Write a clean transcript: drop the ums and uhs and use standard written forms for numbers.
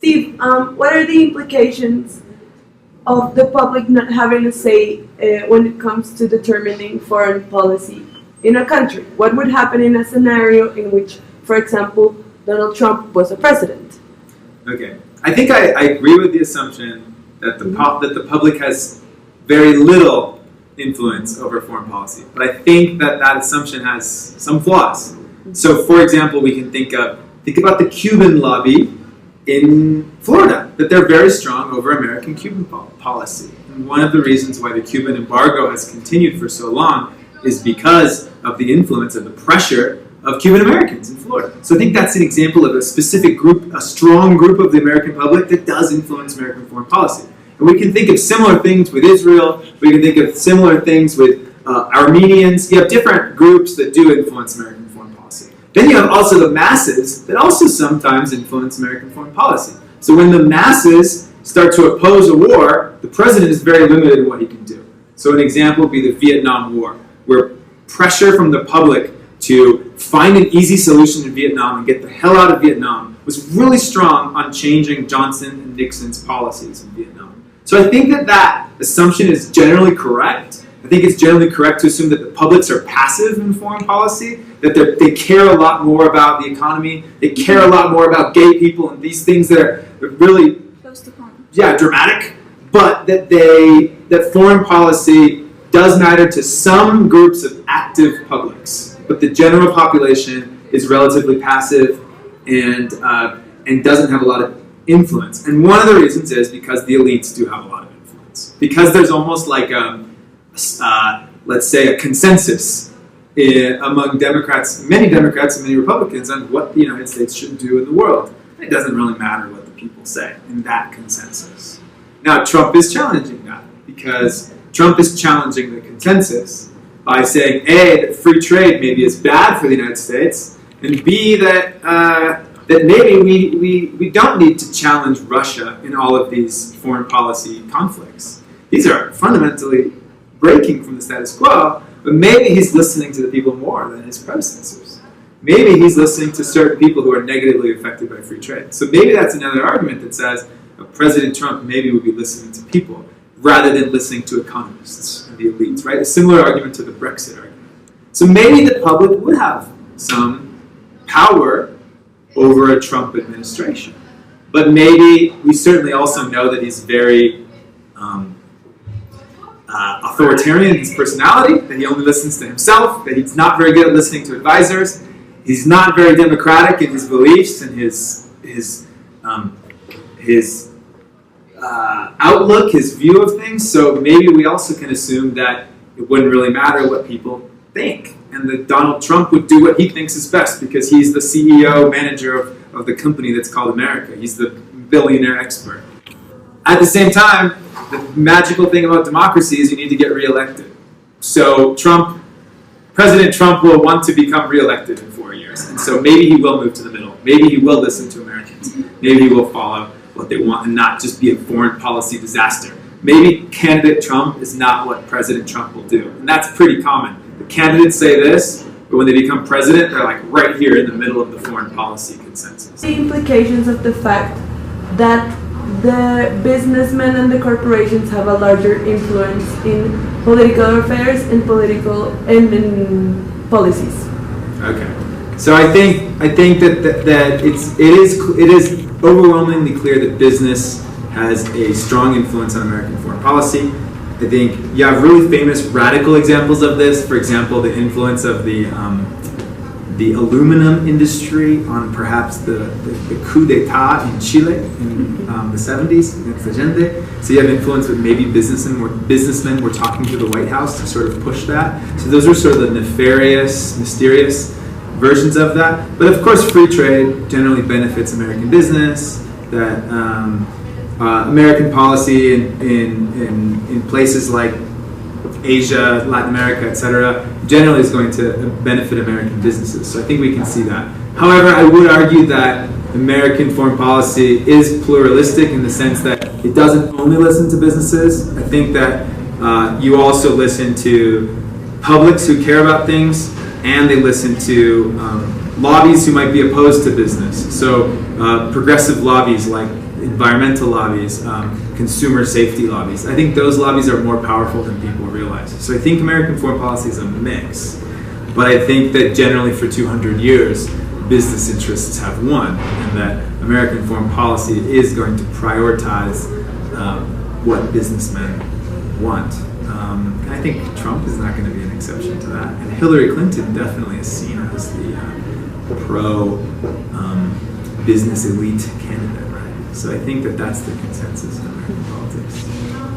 Steve, what are the implications of the public not having a say when it comes to determining foreign policy in a country? What would happen in a scenario in which, for example, Donald Trump was a president? Okay, I think I agree with the assumption that the public has very little influence over foreign policy, but I think that assumption has some flaws. So, for example, we can think about the Cuban lobby in Florida, that they're very strong over American Cuban policy. And one of the reasons why the Cuban embargo has continued for so long is because of the influence and the pressure of Cuban Americans in Florida. So I think that's an example of a specific group, a strong group of the American public that does influence American foreign policy. And we can think of similar things with Israel, we can think of similar things with Armenians. You have different groups that do influence American foreign policy. Then you have also the masses that also sometimes influence American foreign policy. So when the masses start to oppose a war, the president is very limited in what he can do. So an example would be the Vietnam War, where pressure from the public to find an easy solution in Vietnam and get the hell out of Vietnam was really strong on changing Johnson and Nixon's policies in Vietnam. So I think that assumption is generally correct. I think it's generally correct to assume that the publics are passive in foreign policy, that they care a lot more about the economy, they care a lot more about gay people and these things that are really close to home. Yeah, dramatic, but that foreign policy does matter to some groups of active publics, but the general population is relatively passive and doesn't have a lot of influence. And one of the reasons is because the elites do have a lot of influence. Because there's almost like let's say a consensus among Democrats, many Democrats and many Republicans on what the United States should do in the world. It doesn't really matter what the people say in that consensus. Now, Trump is challenging that because Trump is challenging the consensus by saying, A, that free trade maybe is bad for the United States, and B, that maybe we don't need to challenge Russia in all of these foreign policy conflicts. These are fundamentally breaking from the status quo, but maybe he's listening to the people more than his predecessors. Maybe he's listening to certain people who are negatively affected by free trade. So maybe that's another argument that says President Trump maybe would be listening to people rather than listening to economists and the elites, right? A similar argument to the Brexit argument. So maybe the public would have some power over a Trump administration. But maybe we certainly also know that he's very authoritarian in his personality, that he only listens to himself, that he's not very good at listening to advisors, he's not very democratic in his beliefs and his outlook, his view of things. So maybe we also can assume that it wouldn't really matter what people think, and that Donald Trump would do what he thinks is best because he's the CEO, manager of the company that's called America. He's the billionaire expert. At the same time, the magical thing about democracy is you need to get reelected. So President Trump will want to become reelected in 4 years. And so maybe he will move to the middle. Maybe he will listen to Americans. Maybe he will follow what they want and not just be a foreign policy disaster. Maybe candidate Trump is not what President Trump will do. And that's pretty common. The candidates say this, but when they become president, they're like right here in the middle of the foreign policy consensus. The implications of the fact that the businessmen and the corporations have a larger influence in political affairs and in policies. Okay, so I think that it is overwhelmingly clear that business has a strong influence on American foreign policy. I think you have really famous radical examples of this. For example, the influence of the aluminum industry on perhaps the coup d'etat in Chile in the 70s against Allende. So you have influence with maybe businessmen were talking to the White House to sort of push that. So those are sort of the nefarious, mysterious versions of that. But of course, free trade generally benefits American business. That American policy in places like Asia, Latin America, etc., generally is going to benefit American businesses. So I think we can see that. However, I would argue that American foreign policy is pluralistic in the sense that it doesn't only listen to businesses. I think that you also listen to publics who care about things, and they listen to lobbies who might be opposed to business. So progressive lobbies like environmental lobbies, consumer safety lobbies. I think those lobbies are more powerful than people realize. So I think American foreign policy is a mix. But I think that generally for 200 years, business interests have won, and that American foreign policy is going to prioritize what businessmen want. And I think Trump is not going to be an exception to that. And Hillary Clinton definitely is seen as the pro-business elite candidate, right? So I think that that's the consensus in American politics.